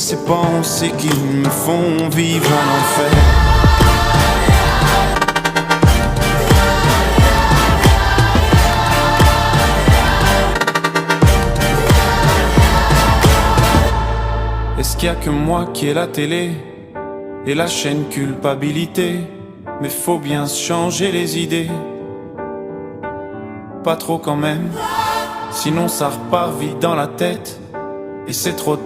ces pensées qui me font vivre en enfer. Est-ce qu'il y a que moi qui ai la télé et la chaîne culpabilité? Mais faut bien se changer les idées. Pas trop quand même, sinon ça repart vite dans la tête. Et c'est trop